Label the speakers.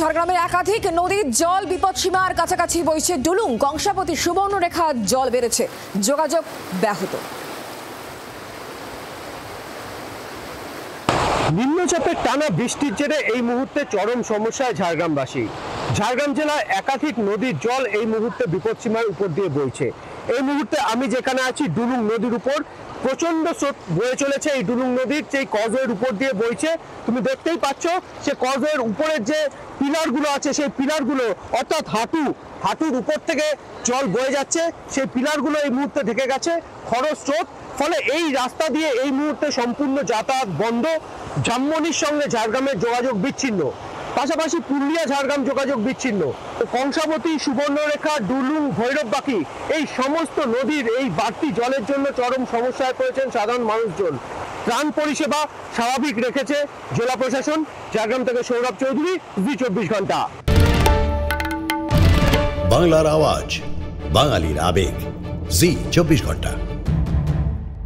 Speaker 1: ঝাড়গ্রামের একাধিক নদীর জল বিপদসীমার কাছাকাছি বইছে ডুলুং কংসাবতী সুবর্ণরেখা জল বেড়েছে, যোগাযোগ ব্যাহত।
Speaker 2: নিম্নচাপের টানা বৃষ্টির জেরে এই মুহূর্তে চরম সমস্যায় ঝাড়গ্রামবাসী। ঝাড়গ্রাম জেলায় একাধিক নদীর জল এই মুহূর্তে বিপদসীমার উপর দিয়ে বইছে। এই মুহূর্তে আমি যেখানে আছি ডুলুং নদীর উপর প্রচন্ড স্রোত বয়ে চলেছে। এই ডুলুং নদীর যে কজওয়ের উপর দিয়ে বইছে, তুমি দেখতেই পাচ্ছ সে কজওয়ের উপরের যে পিলারগুলো আছে সেই পিলারগুলো অর্থাৎ হাঁটুর উপর থেকে জল বয়ে যাচ্ছে। সেই পিলারগুলো এই মুহূর্তে ঢেকে গেছে খরস্রোত, ফলে এই রাস্তা দিয়ে এই মুহূর্তে সম্পূর্ণ যাতায়াত বন্ধ। জামমনির সঙ্গে ঝাড়গ্রামের যোগাযোগ বিচ্ছিন্ন, পাশাপাশি পুরুলিয়া ঝাড়গ্রাম যোগাযোগ বিচ্ছিন্ন। কংসাবতী, সুবর্ণরেখা, ডুলুং, ভৈরববাকি এই সমস্ত নদীর এই বাড়তি জলের জন্য চরম সমস্যায় পড়েছেন সাধারণ মানুষজন। ত্রাণ পরিষেবা স্বাভাবিক রেখেছে জেলা প্রশাসন। ঝাড়গ্রাম থেকে সৌরভ চৌধুরী, জি24 ঘন্টা।
Speaker 3: বাংলার আওয়াজ, বাঙালির আবেগ, জি24 ঘন্টা।